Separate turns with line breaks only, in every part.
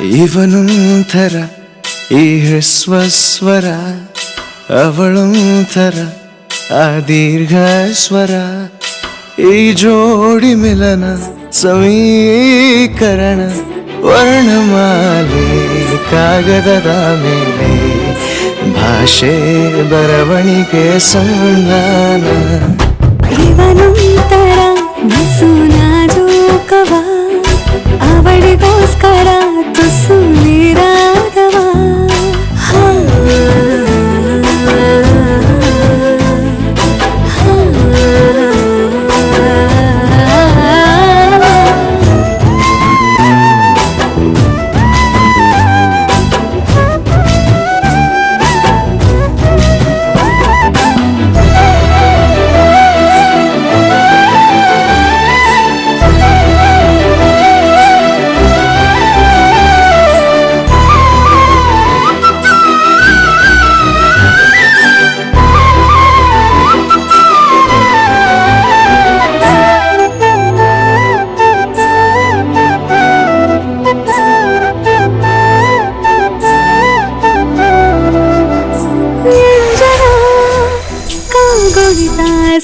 ಇವನೊಂಥರ ಈ ಹ್ರಸ್ವಸ್ವರ, ಅವಳೊಂಥರ ಆ ದೀರ್ಘ ಸ್ವರ. ಈ ಜೋಡಿ ಮಿಲನ ಸಮೀಕರಣ, ವರ್ಣಮಾಲೆ ಕಾಗದದ ಮೇಲೆ, ಭಾಷೆ ಬರವಣಿಗೆ ಸಂಧಾನ.
ಇವನೊಂಥರ ನಸು ನಾಜೂಕವ, ಅವಳಿಗೋಸ್ಕರ ತುಸು ನಿರಾಗವ.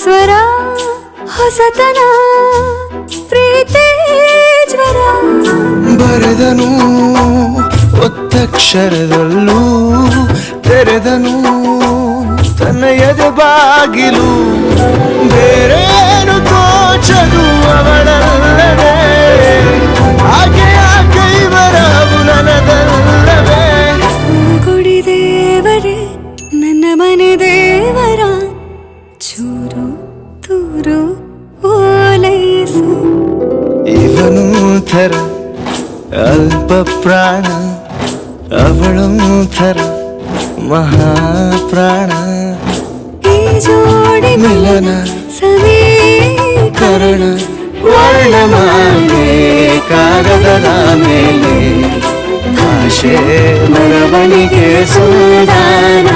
ಸ್ವರ ಹೊಸತನ ಪ್ರೀತಿ ಜ್ವರ,
ಬರೆದನು ಒತ್ತಕ್ಷರದಲ್ಲೂ, ತೆರೆದನು ತನ್ನ ಎದೆ ಬಾಗಿಲು. ಬೇರೇನು ತೋಚದು ಅವಳಲ್ಲದೆ, ಆಕೆಯ ಕೈವರವು ನನದಲ್ಲವೇ.
ಗುಡಿ ದೇವರೇ ನನ್ನ ಮನೆ ದೇವರ, ಚೂರು ತೂರು ಓಲೈಸು.
ಇವನೊಂಥರ ಅಲ್ಪ ಪ್ರಾಣ, ಅವಳೊಂಥರ ಮಹಾಪ್ರಾಣ.
ಈ ಜೋಡಿ
ಮಿಲನ
ಸಮೀಕರಣ,
ವರ್ಣಮಾಲೆ ಕಾಗದದ ಮೇಲೆ, ಭಾಷೆ ಬರವಣಿಗೆ ಸಂಧಾನ.